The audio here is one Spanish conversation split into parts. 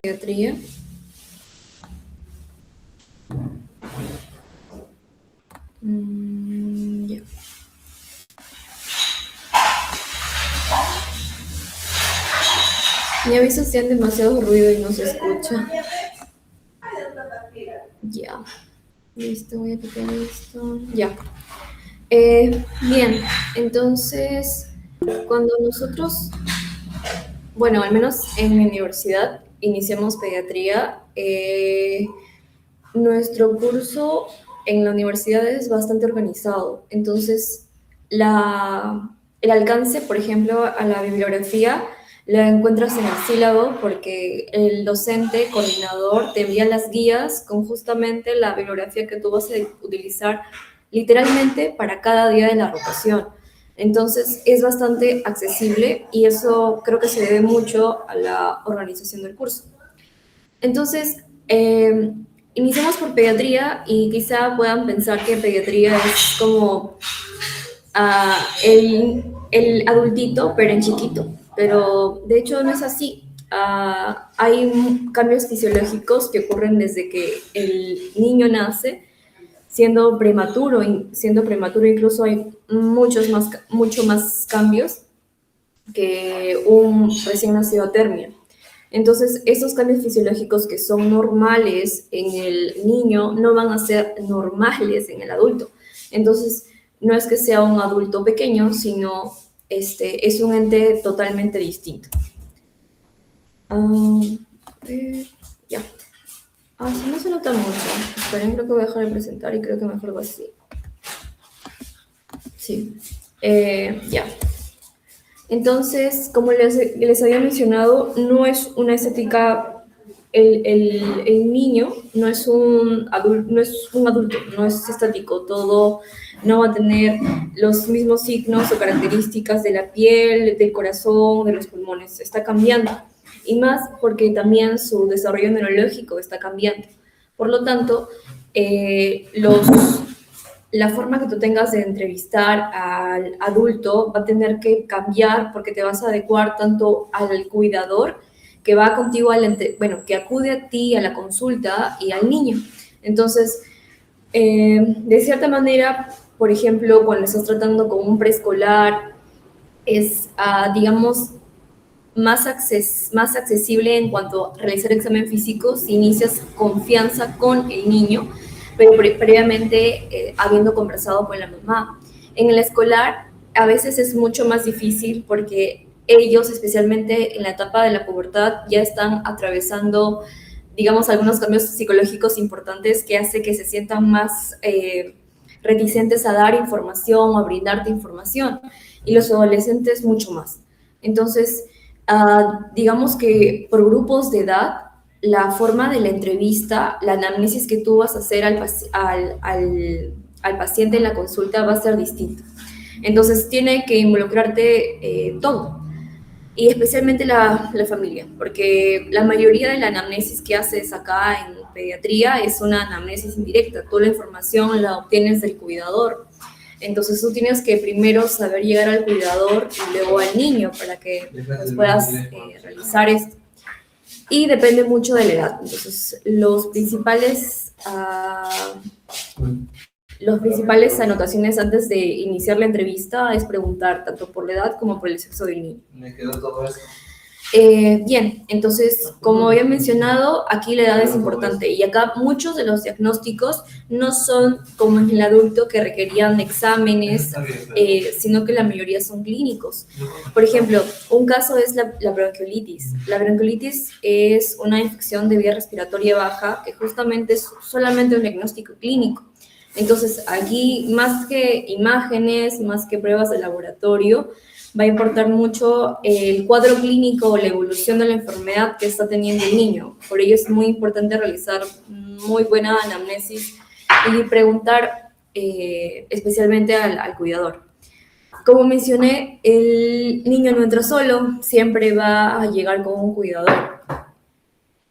pediatría. Ya. Mi aviso hacían demasiado ruido y no se escucha. Ya. Listo, voy a quitar esto. Ya. Bien, entonces, cuando nosotros, bueno, al menos en mi universidad, iniciamos pediatría, nuestro curso en la universidad es bastante organizado. Entonces, el alcance, por ejemplo, a la bibliografía, la encuentras en el sílabo porque el docente, coordinador, te envía las guías con justamente la bibliografía que tú vas a utilizar literalmente para cada día de la rotación. Entonces es bastante accesible y eso creo que se debe mucho a la organización del curso. Entonces, iniciamos por pediatría y quizá puedan pensar que pediatría es como el adultito, pero en chiquito. Pero de hecho no es así. Hay cambios fisiológicos que ocurren desde que el niño nace, siendo prematuro incluso hay mucho más cambios que un recién nacido a término. Entonces, esos cambios fisiológicos que son normales en el niño no van a ser normales en el adulto. Entonces, no es que sea un adulto pequeño, sino es un ente totalmente distinto. Ya. Sí, no se nota mucho. Esperen, creo que voy a dejar de presentar y creo que mejor va así. Sí. Ya. Entonces, como les había mencionado, no es una estética, el niño no es un adulto, no es estático, todo no va a tener los mismos signos o características de la piel, del corazón, de los pulmones, está cambiando. Y más porque también su desarrollo neurológico está cambiando. Por lo tanto, la forma que tú tengas de entrevistar al adulto va a tener que cambiar porque te vas a adecuar tanto al cuidador que va contigo, que acude a ti a la consulta y al niño. Entonces, de cierta manera, por ejemplo, cuando estás tratando con un preescolar, es, digamos, más accesible en cuanto a realizar examen físico si inicias confianza con el niño, pero previamente habiendo conversado con la mamá. En el escolar a veces es mucho más difícil porque ellos, especialmente en la etapa de la pubertad, ya están atravesando, digamos, algunos cambios psicológicos importantes que hace que se sientan más reticentes a dar información o a brindarte información, y los adolescentes mucho más. Entonces, digamos que por grupos de edad, la forma de la entrevista, la anamnesis que tú vas a hacer al paciente en la consulta va a ser distinta. Entonces tiene que involucrarte todo, y especialmente la familia, porque la mayoría de la anamnesis que haces acá en pediatría es una anamnesis indirecta, toda la información la obtienes del cuidador. Entonces tú tienes que primero saber llegar al cuidador y luego al niño para que puedas realizar esto. Y depende mucho de la edad. Entonces los principales anotaciones antes de iniciar la entrevista es preguntar tanto por la edad como por el sexo del niño. Me quedó todo esto. Bien, entonces, como había mencionado, aquí la edad es importante y acá muchos de los diagnósticos no son como en el adulto que requerían exámenes, sino que la mayoría son clínicos. Por ejemplo, un caso es la bronquiolitis. La bronquiolitis es una infección de vía respiratoria baja que justamente es solamente un diagnóstico clínico. Entonces, aquí más que imágenes, más que pruebas de laboratorio, va a importar mucho el cuadro clínico o la evolución de la enfermedad que está teniendo el niño. Por ello es muy importante realizar muy buena anamnesis y preguntar especialmente al cuidador. Como mencioné, el niño no entra solo, siempre va a llegar con un cuidador.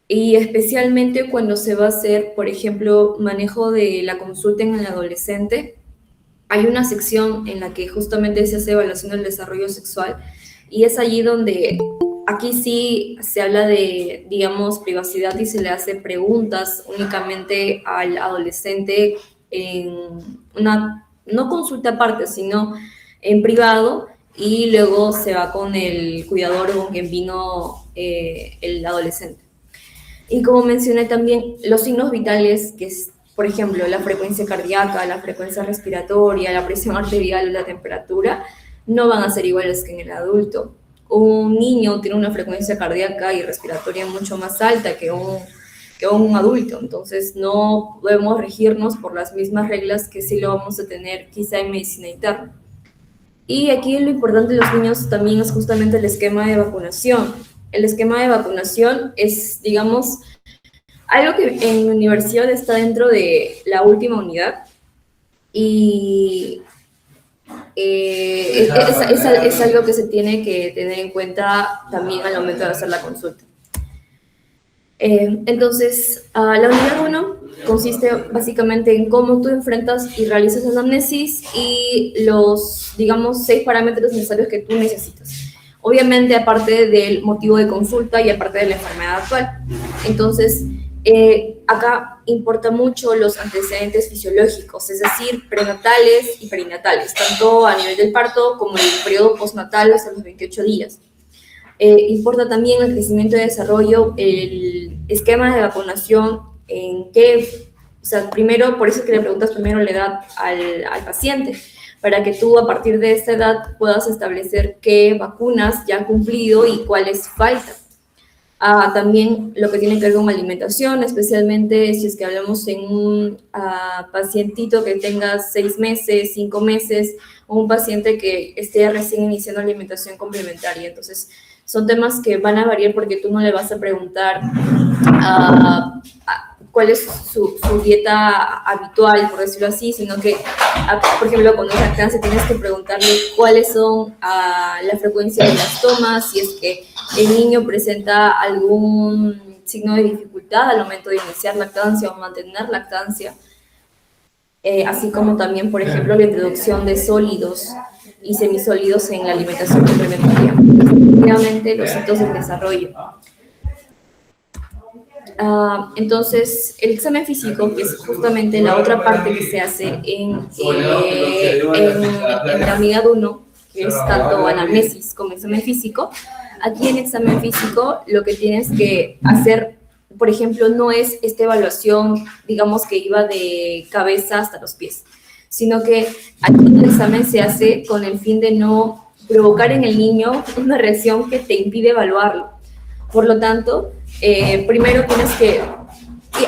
Y especialmente cuando se va a hacer, por ejemplo, manejo de la consulta en el adolescente, hay una sección en la que justamente se hace evaluación del desarrollo sexual y es allí donde aquí sí se habla de, digamos, privacidad y se le hace preguntas únicamente al adolescente en una, no consulta aparte, sino en privado, y luego se va con el cuidador con quien vino el adolescente. Y como mencioné también, los signos vitales, que es, por ejemplo, la frecuencia cardíaca, la frecuencia respiratoria, la presión arterial o la temperatura, no van a ser iguales que en el adulto. Un niño tiene una frecuencia cardíaca y respiratoria mucho más alta que un adulto, entonces no podemos regirnos por las mismas reglas que sí lo vamos a tener quizá en medicina interna. Y aquí lo importante de los niños también es justamente el esquema de vacunación. El esquema de vacunación es, digamos, algo que en mi universidad está dentro de la última unidad, y es algo que se tiene que tener en cuenta también al momento de hacer la consulta. Entonces, la unidad 1 consiste básicamente en cómo tú enfrentas y realizas la anamnesis y los, digamos, 6 parámetros necesarios que tú necesitas. Obviamente, aparte del motivo de consulta y aparte de la enfermedad actual. Entonces, acá importa mucho los antecedentes fisiológicos, es decir, prenatales y perinatales, tanto a nivel del parto como el periodo postnatal hasta los 28 días. Importa también el crecimiento y desarrollo, el esquema de vacunación, en qué, o sea, primero, por eso es que le preguntas primero la edad al paciente, para que tú a partir de esta edad puedas establecer qué vacunas ya han cumplido y cuáles faltan. También lo que tiene que ver con alimentación, especialmente si es que hablamos en un pacientito que tenga 6 meses, 5 meses, o un paciente que esté recién iniciando alimentación complementaria. Entonces, son temas que van a variar porque tú no le vas a preguntar cuál es su dieta habitual, por decirlo así, sino que, por ejemplo, cuando es lactancia tienes que preguntarle cuáles son la frecuencia de las tomas, si es que el niño presenta algún signo de dificultad al momento de iniciar lactancia o mantener lactancia, así como también, por ejemplo, la introducción de sólidos y semisólidos en la alimentación complementaria. Efectivamente, los hitos del desarrollo. Entonces, el examen físico, que es justamente la otra parte que se hace en la unidad 1, que es tanto anamnesis como examen físico. Aquí en examen físico lo que tienes que hacer, por ejemplo, no es esta evaluación, digamos, que iba de cabeza hasta los pies, sino que aquí el examen se hace con el fin de no provocar en el niño una reacción que te impide evaluarlo. Por lo tanto, primero tienes que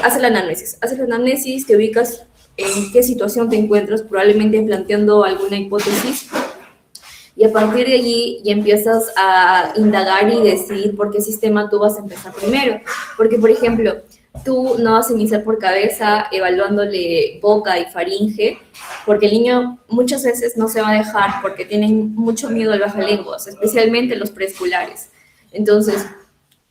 hacer la anamnesis, te ubicas en qué situación te encuentras, probablemente planteando alguna hipótesis, y a partir de allí ya empiezas a indagar y decidir por qué sistema tú vas a empezar primero. Porque, por ejemplo, tú no vas a iniciar por cabeza evaluándole boca y faringe, porque el niño muchas veces no se va a dejar porque tienen mucho miedo al bajalenguas, especialmente los preescolares. Entonces,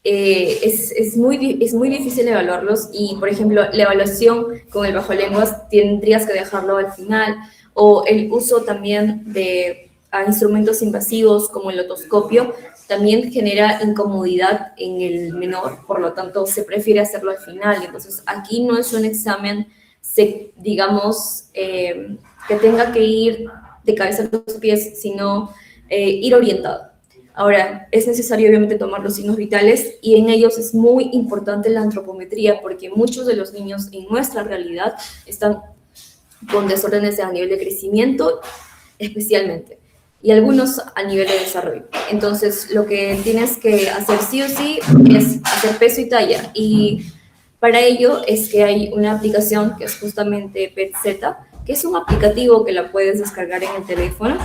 es muy difícil evaluarlos, y, por ejemplo, la evaluación con el bajolenguas tendrías que dejarlo al final, o el uso también de instrumentos invasivos como el otoscopio también genera incomodidad en el menor, por lo tanto se prefiere hacerlo al final. Entonces aquí no es un examen, digamos, que tenga que ir de cabeza a los pies, sino ir orientado. Ahora, es necesario obviamente tomar los signos vitales, y en ellos es muy importante la antropometría, porque muchos de los niños en nuestra realidad están con desórdenes a nivel de crecimiento especialmente, y algunos a nivel de desarrollo. Entonces, lo que tienes que hacer sí o sí es hacer peso y talla, y para ello es que hay una aplicación que es justamente PETZ, que es un aplicativo que la puedes descargar en el teléfono,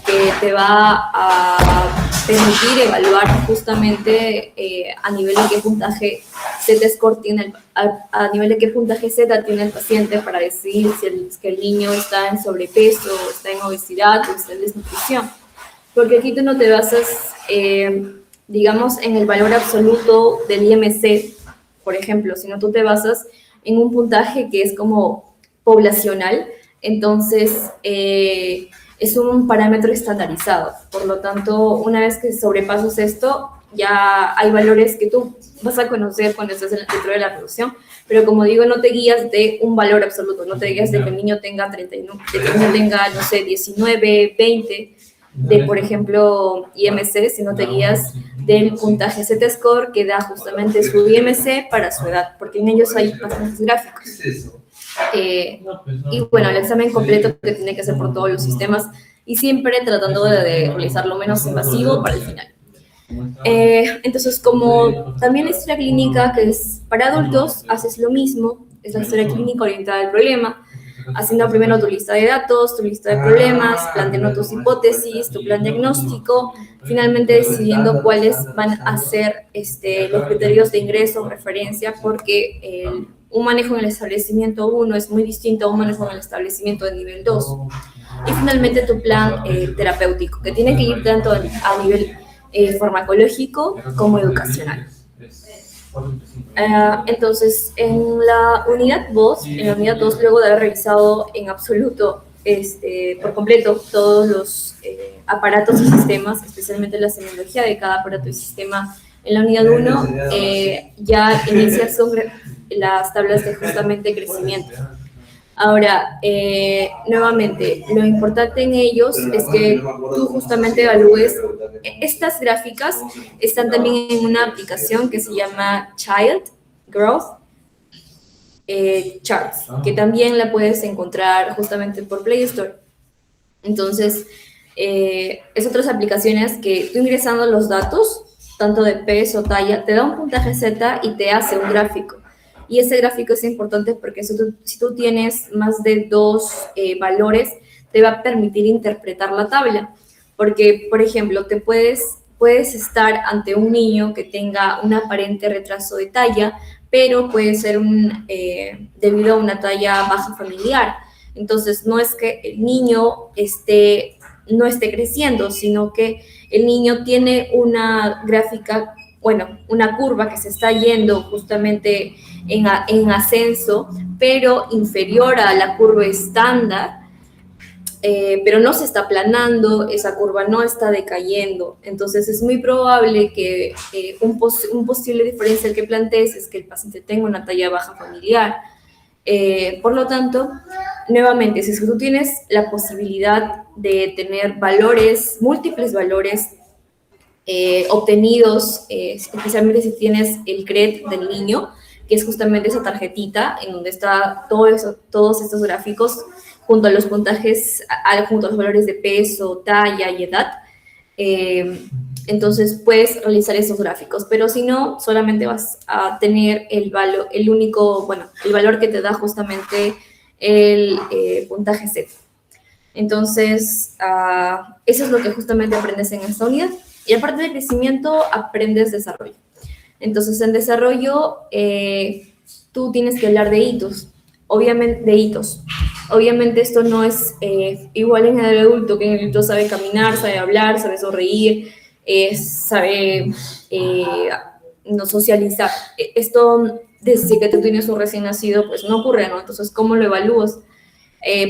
que te va a permitir evaluar justamente a nivel de qué puntaje Z-score tiene a nivel de qué puntaje Z tiene el paciente, para decidir si el niño está en sobrepeso, está en obesidad o está en desnutrición. Porque aquí tú no te basas, digamos, en el valor absoluto del IMC, por ejemplo, sino tú te basas en un puntaje que es como poblacional. Entonces, es un parámetro estandarizado. Por lo tanto, una vez que sobrepasas esto, ya hay valores que tú vas a conocer cuando estás dentro de la reducción, pero como digo, no te guías de un valor absoluto, no te guías de que el niño tenga 39, de que el niño tenga, no sé, 19, 20, de, por ejemplo, IMC, sino te guías del puntaje Z-Score que da justamente su IMC para su edad, porque en ellos hay bastantes gráficos. Y bueno, el examen completo que tiene que hacer por todos los sistemas y siempre tratando de realizar lo menos invasivo para el final. Entonces, como también la historia clínica, que es para adultos, haces lo mismo, es la historia clínica orientada al problema, haciendo primero tu lista de datos, tu lista de problemas, planteando tus hipótesis, tu plan diagnóstico, finalmente decidiendo cuáles van a ser los criterios de ingreso o referencia, porque un manejo en el establecimiento 1 es muy distinto a un manejo en el establecimiento de nivel 2. Y finalmente tu plan terapéutico, que tiene que ir tanto a nivel farmacológico como educacional. Entonces, en la unidad 2, luego de haber revisado en absoluto, por completo, todos los aparatos y sistemas, especialmente la semiología de cada aparato y sistema, en la unidad 1 ya inicias sobre las tablas de justamente crecimiento. Ahora, nuevamente, lo importante en ellos es que tú justamente evalúes. Estas gráficas están también en una aplicación que se llama Child Growth Charts, que también la puedes encontrar justamente por Play Store. Entonces, es otras aplicaciones que tú ingresando los datos, tanto de peso, talla, te da un puntaje Z y te hace un gráfico. Y ese gráfico es importante porque si tú tienes más de 2 valores, te va a permitir interpretar la tabla. Porque, por ejemplo, puedes estar ante un niño que tenga un aparente retraso de talla, pero puede ser debido a una talla baja familiar. Entonces, no es que el niño no esté creciendo, sino que el niño tiene una gráfica, una curva que se está yendo justamente en ascenso, pero inferior a la curva estándar, pero no se está aplanando, esa curva no está decayendo. Entonces es muy probable que un posible diferencial que plantees es que el paciente tenga una talla baja familiar. Por lo tanto, nuevamente, si tú tienes la posibilidad de tener múltiples valores obtenidos, especialmente si tienes el CRED del niño, que es justamente esa tarjetita en donde está todos estos gráficos, junto a los puntajes, junto a los valores de peso, talla y edad. Entonces puedes realizar esos gráficos, pero si no, solamente vas a tener el valor que te da justamente el puntaje Z. Entonces, eso es lo que justamente aprendes en esta unidad. Y aparte de crecimiento, aprendes desarrollo. Entonces, en desarrollo, tú tienes que hablar de hitos. Obviamente esto no es igual en el adulto, que en el adulto sabe caminar, sabe hablar, sabe sonreír, sabe no socializar. Esto, desde que tú tienes un recién nacido, pues no ocurre, ¿no? Entonces, ¿cómo lo evalúas?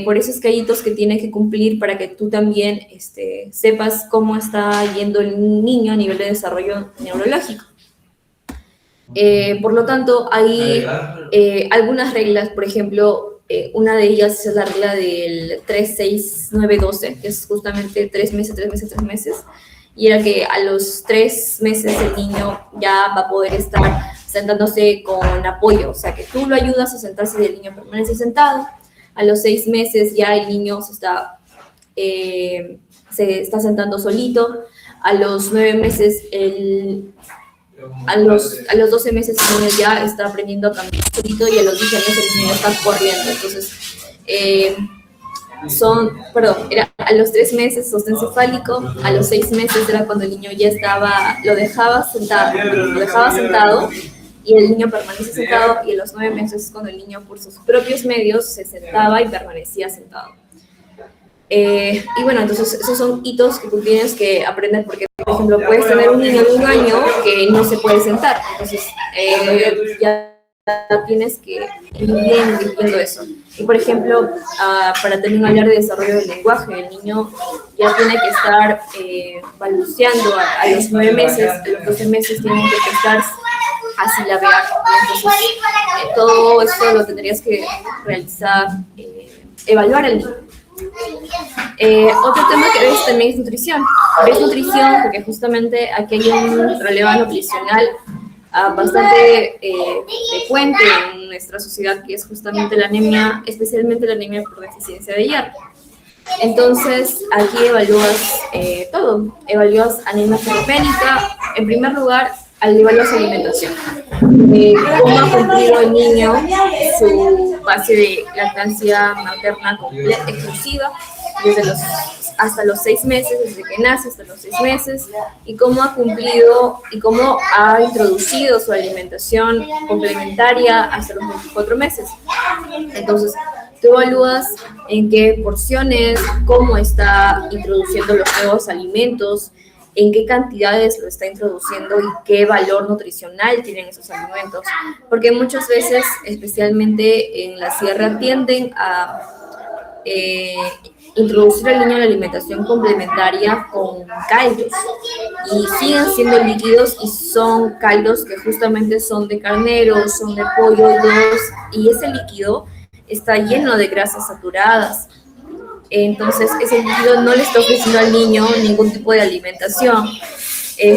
Por eso es que hay hitos que tienes que cumplir para que tú también sepas cómo está yendo el niño a nivel de desarrollo neurológico. Por lo tanto, hay algunas reglas, por ejemplo, una de ellas es la regla del 3, 6, 9, 12, que es justamente 3 meses, 3 meses, 3 meses, y era que a los 3 meses el niño ya va a poder estar sentándose con apoyo, o sea, que tú lo ayudas a sentarse y el niño permanece sentado. A los 6 meses ya el niño se está sentando solito. A los 9 meses, a los 12 meses el niño ya está aprendiendo a caminar solito y a los 10 años el niño está corriendo. Entonces, era a los 3 meses sostén cefálico, a los 6 meses era cuando el niño ya lo dejaba sentado y el niño permanece sentado, y a los 9 meses es cuando el niño por sus propios medios se sentaba y permanecía sentado. Y bueno, entonces esos son hitos que tú tienes que aprender, porque, por ejemplo, puedes tener un niño de 1 año que no se puede sentar, entonces ya tienes que ir bien viviendo eso. Y por ejemplo, para también hablar de desarrollo del lenguaje, el niño ya tiene que estar balbuceando a los 9 meses, a los 12 meses tiene que estar a silabear. Entonces, todo eso lo tendrías que realizar, evaluar al niño. Otro tema que ves también es nutrición. Ves nutrición porque justamente aquí hay un problema nutricional bastante frecuente en nuestra sociedad, que es justamente la anemia, especialmente la anemia por deficiencia de hierro. Entonces, aquí evalúas todo. Evalúas anemia ferropénica. En primer lugar, evalúas su alimentación. Cómo ha cumplido el niño su fase de lactancia materna completa, exclusiva, hasta los 6 meses, desde que nace hasta los 6 meses, y cómo ha cumplido y cómo ha introducido su alimentación complementaria hasta los 24 meses. Entonces, tú evalúas en qué porciones, cómo está introduciendo los nuevos alimentos, en qué cantidades lo está introduciendo y qué valor nutricional tienen esos alimentos. Porque muchas veces, especialmente en la sierra, tienden a introducir al niño la alimentación complementaria con caldos. Y siguen siendo líquidos y son caldos que justamente son de carnero, son de pollo, y ese líquido está lleno de grasas saturadas. Entonces, ese líquido no le está ofreciendo al niño ningún tipo de alimentación,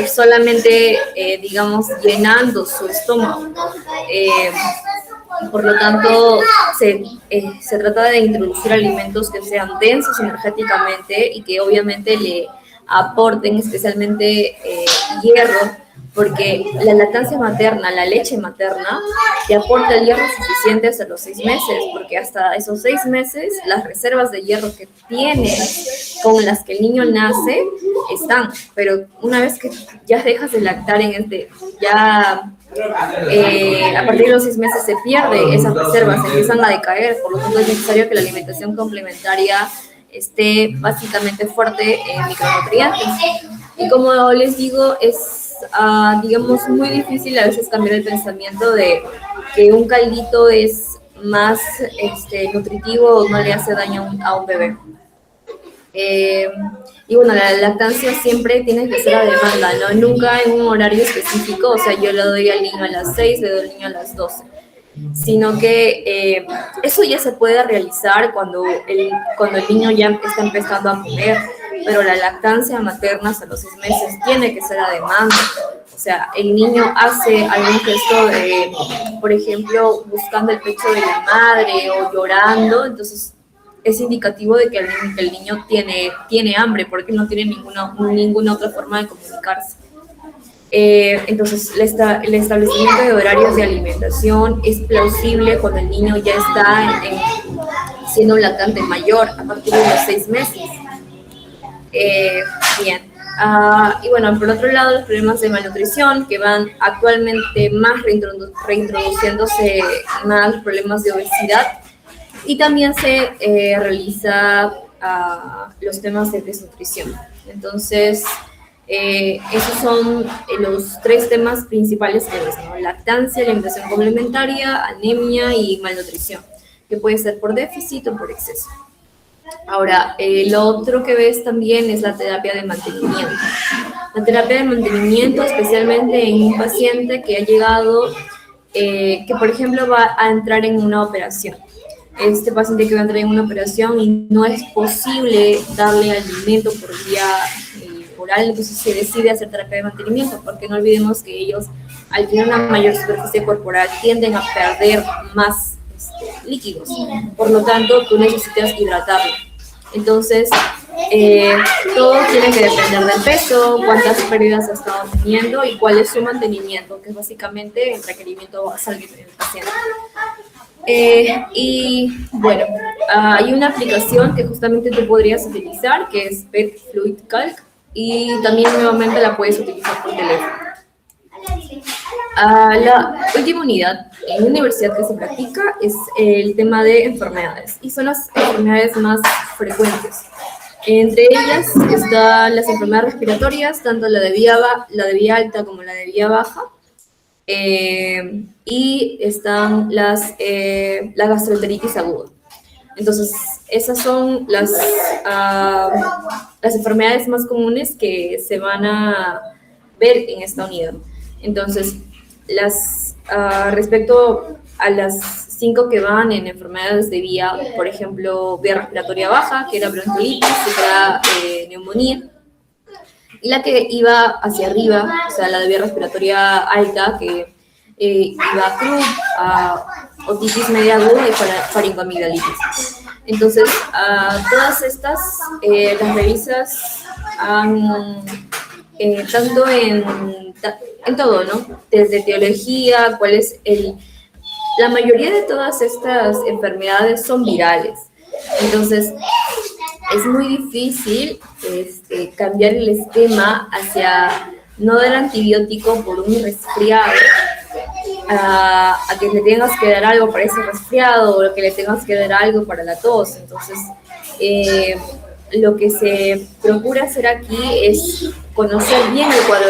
solamente, digamos, llenando su estómago. Por lo tanto, se trata de introducir alimentos que sean densos energéticamente y que obviamente le aporten especialmente hierro, porque la lactancia materna, la leche materna, te aporta el hierro suficiente hasta los 6 meses, porque hasta esos 6 meses las reservas de hierro que tiene, con las que el niño nace, están, pero una vez que ya dejas de lactar a partir de los 6 meses se pierde esas reservas, empiezan a decaer, por lo tanto es necesario que la alimentación complementaria esté básicamente fuerte en micronutrientes. Y como les digo, es, digamos, muy difícil a veces cambiar el pensamiento de que un caldito es más nutritivo o no le hace daño a un bebé. Y bueno, la lactancia siempre tiene que ser a demanda, ¿no? Nunca en un horario específico, o sea, yo le doy al niño a las 6, le doy al niño a las 12. Sino que eso ya se puede realizar cuando el niño ya está empezando a comer, pero la lactancia materna hasta los 6 meses tiene que ser a demanda. O sea, el niño hace algún gesto, por ejemplo, buscando el pecho de la madre o llorando, entonces es indicativo de que el niño tiene hambre, porque no tiene ninguna otra forma de comunicarse. Entonces, el establecimiento de horarios de alimentación es plausible cuando el niño ya está siendo un lactante mayor, a partir de los 6 meses. Bien. Y bueno, por otro lado, los problemas de malnutrición, que van actualmente más reintroduciéndose más problemas de obesidad, y también se realiza los temas de desnutrición. Entonces, esos son los 3 temas principales que ves, ¿no? Lactancia, alimentación complementaria, anemia y malnutrición, que puede ser por déficit o por exceso. Ahora, lo otro que ves también es la terapia de mantenimiento. La terapia de mantenimiento, especialmente en un paciente que ha llegado, que por ejemplo va a entrar en una operación. Este paciente que va a entrar en una operación y no es posible darle alimento por vía oral, entonces se decide hacer terapia de mantenimiento, porque no olvidemos que ellos, al tener una mayor superficie corporal, tienden a perder más líquidos. Por lo tanto, tú necesitas hidratarlo. Entonces, todo tiene que depender del peso, cuántas pérdidas ha estado teniendo y cuál es su mantenimiento, que es básicamente el requerimiento basal que tiene el paciente. Y bueno, hay una aplicación que justamente tú podrías utilizar, que es PET Fluid Calc, y también nuevamente la puedes utilizar por teléfono. La última unidad en la universidad que se practica es el tema de enfermedades, y son las enfermedades más frecuentes. Entre ellas están las enfermedades respiratorias, tanto la de vía alta como la de vía baja, y están la gastroenteritis aguda. Entonces, esas son las enfermedades más comunes que se van a ver en esta unidad. Entonces, respecto a las 5 que van en enfermedades de vía, por ejemplo, vía respiratoria baja, que era bronquiolitis, que era neumonía, y la que iba hacia arriba, o sea, la de vía respiratoria alta, que iba a CRUD, a otitis media aguda y faringoamigdalitis. Entonces, todas estas las revisas tanto en todo, ¿no? Desde etiología, cuál es la mayoría de todas estas enfermedades son virales. Entonces, es muy difícil cambiar el esquema hacia no dar antibiótico por un resfriado, a que le tengas que dar algo para ese resfriado o que le tengas que dar algo para la tos. Entonces, lo que se procura hacer aquí es conocer bien el cuadro,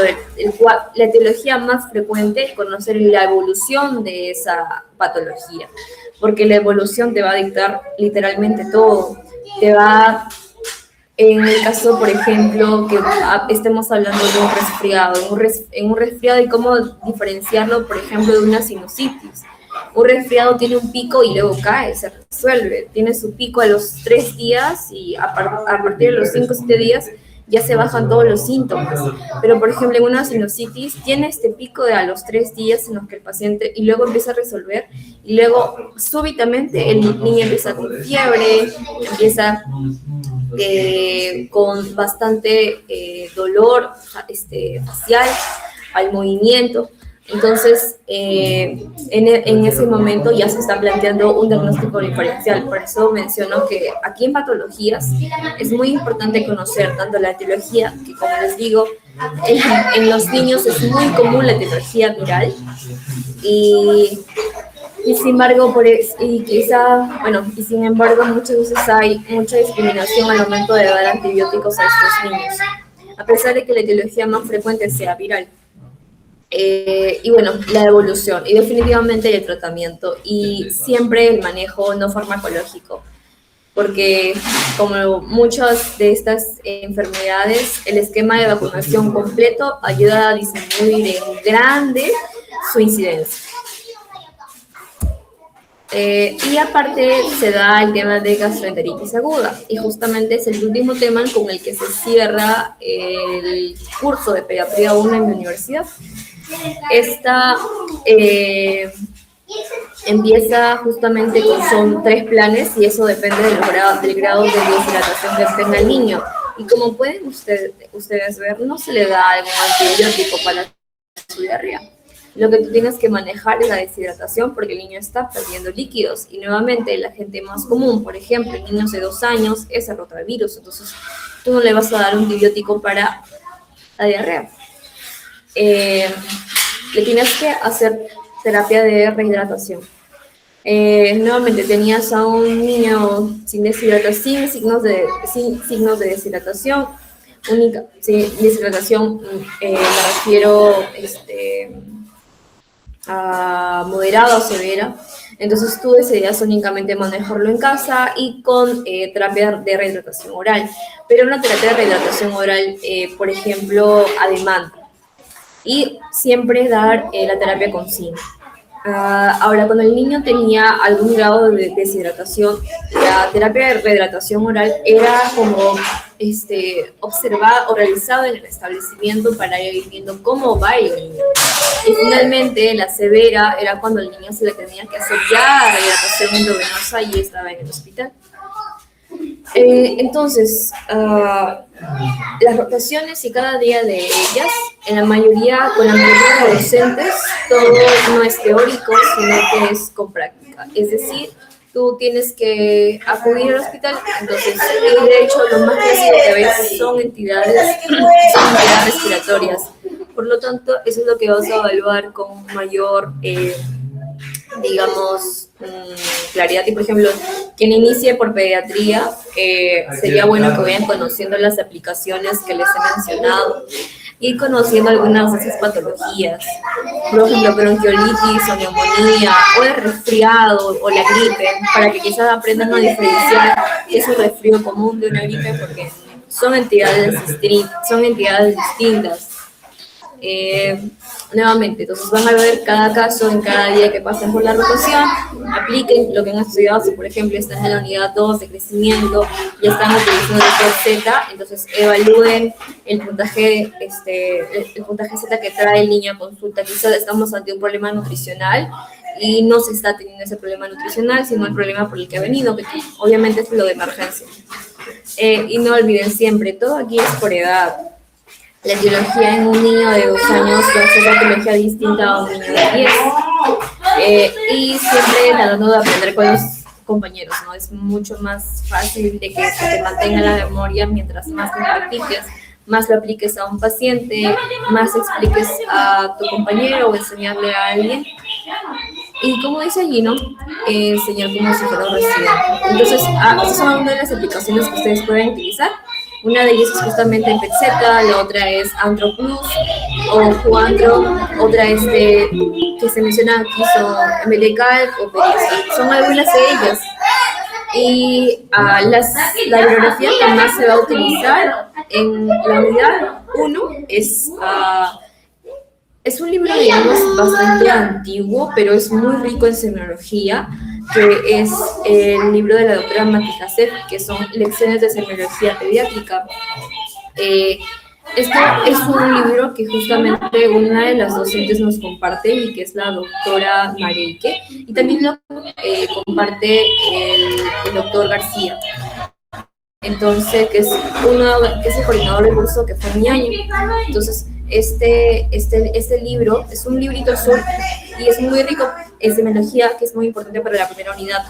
la etiología más frecuente, conocer la evolución de esa patología, porque la evolución te va a dictar literalmente todo. Te va, en el caso, por ejemplo, que estemos hablando de un resfriado, en un resfriado y cómo diferenciarlo, por ejemplo, de una sinusitis. Un resfriado tiene un pico y luego cae, se resuelve. Tiene su pico a los 3 días y a partir de los 5 o 7 días ya se bajan todos los síntomas. Pero, por ejemplo, en una sinusitis tiene este pico de a los 3 días en los que el paciente, y luego empieza a resolver, y luego súbitamente el niño empieza con fiebre, empieza con bastante dolor facial al movimiento. Entonces, en ese momento ya se está planteando un diagnóstico diferencial. Por eso menciono que aquí en patologías es muy importante conocer tanto la etiología, que como les digo, en los niños es muy común la etiología viral, y sin embargo, sin embargo, muchas veces hay mucha discriminación al momento de dar antibióticos a estos niños, a pesar de que la etiología más frecuente sea viral. Y bueno, la evolución y definitivamente el tratamiento y siempre el manejo no farmacológico, porque como muchas de estas enfermedades, el esquema de vacunación completo ayuda a disminuir en grande su incidencia. Y aparte se da el tema de gastroenteritis aguda, y justamente es el último tema con el que se cierra el curso de pediatría 1 en mi universidad. Esta empieza justamente son 3 planes, y eso depende del grado de deshidratación que tenga el niño. Y como pueden ustedes ver, no se le da algún antibiótico para su diarrea. Lo que tú tienes que manejar es la deshidratación, porque el niño está perdiendo líquidos. Y nuevamente, la gente más común, por ejemplo, en niños de 2 años, es el rotavirus. Entonces, tú no le vas a dar un antibiótico para la diarrea. Le tienes que hacer terapia de rehidratación. Nuevamente, tenías a un niño sin deshidratación, signos de deshidratación. Deshidratación, me refiero a moderada o severa. Entonces tú decidías únicamente manejarlo en casa y con terapia de rehidratación oral. Pero una terapia de rehidratación oral, por ejemplo, a demanda. Y siempre dar la terapia con zinc. Ahora, cuando el niño tenía algún grado de deshidratación, la terapia de rehidratación oral era como observada o realizada en el establecimiento para ir viendo cómo va el niño. Y finalmente, la severa era cuando el niño se le tenía que hacer ya rehidratación endovenosa y estaba en el hospital. Entonces, las rotaciones y cada día de ellas, con la mayoría de docentes, todo no es teórico, sino que es con práctica. Es decir, tú tienes que acudir al hospital. Entonces, de hecho, lo más clásico que ves son entidades respiratorias. Por lo tanto, eso es lo que vas a evaluar con mayor claridad. Y por ejemplo, quien inicie por pediatría, sería bueno que vayan conociendo las aplicaciones que les he mencionado. ir conociendo algunas de esas patologías, por ejemplo, bronquiolitis o neumonía, o el resfriado o la gripe, para que quizás aprendan a diferenciar qué es un resfrío común de una gripe, porque son entidades distintas. Nuevamente, entonces van a ver cada caso en cada día que pasen por la rotación, apliquen lo que han estudiado. Si por ejemplo están en la unidad 2 de crecimiento y están utilizando el Z, entonces evalúen el puntaje Z que trae el niño a consulta. Quizás estamos ante un problema nutricional y no se está teniendo ese problema nutricional, sino el problema por el que ha venido, que obviamente es lo de emergencia. Y no olviden siempre, todo aquí es por edad. La etiología en un niño de 2 años va a ser una etiología distinta a un niño de 10. Y siempre tratando de aprender con los compañeros, ¿no? Es mucho más fácil de que se te mantenga la memoria mientras más lo practiques, más lo apliques a un paciente, más expliques a tu compañero o enseñarle a alguien. Y como dice allí, ¿no? Enseñar como si fuera un residente. Entonces, esas son una de las aplicaciones que ustedes pueden utilizar. Una de ellas es justamente el PET-Z, la otra es Antro Plus o Cuantro, otra es que se menciona aquí son Medical o Perisa. Son algunas de ellas. Y la bibliografía que más se va a utilizar en la unidad 1 es un libro, digamos, bastante antiguo, pero es muy rico en semiología, que es el libro de la doctora Mati Hassef, que son Lecciones de Semiología Pediátrica. Este es un libro que justamente una de las docentes nos comparte y que es la doctora Mareike, y también lo comparte el doctor García. Entonces, que es el coordinador del curso, que fue mi año. Entonces, este libro es un librito azul y es muy rico en semiología, que es muy importante para la primera unidad.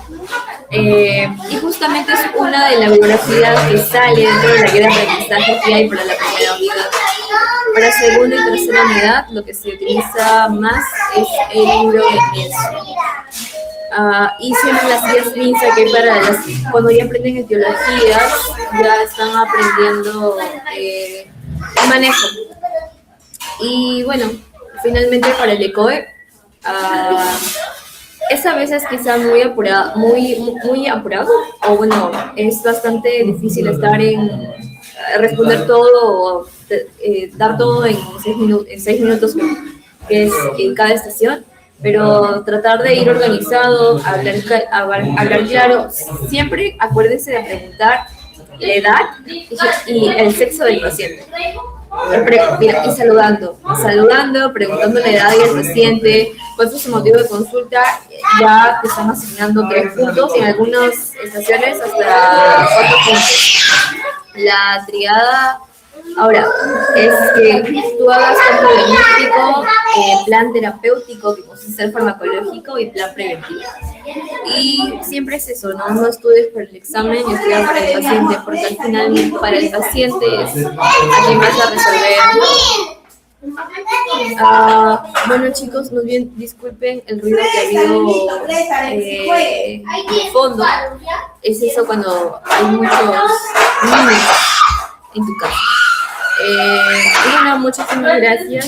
Y justamente es una de las bibliografías que sale dentro de la guía de aprendizaje que hay para la primera unidad. Para segunda y tercera unidad, lo que se utiliza más es el libro de ESO. Y siempre las guías MINSA, que para cuando ya aprenden etiologías, ya están aprendiendo el manejo. Y bueno, finalmente para el ECOE, es a veces quizá muy apurado, o bueno, es bastante difícil estar responder todo o dar todo en 6 minutos, que es en cada estación. Pero tratar de ir organizado, hablar claro. Siempre acuérdense de preguntar la edad y el sexo del paciente. Y saludando, preguntando la edad del paciente, cuál fue su motivo de consulta. Ya te están asignando 3 puntos y en algunas estaciones hasta 4 puntos. La triada ahora es que tú hagas tanto diagnóstico, plan terapéutico, que consiste en farmacológico, y plan preventivo. Y siempre es eso, no estudies por el examen, estudia para el paciente, porque al final para el paciente es a quien vas a resolver. Bueno, chicos, más bien disculpen el ruido que ha habido de fondo. Es eso cuando hay muchos niños en tu casa. Bueno, muchísimas gracias.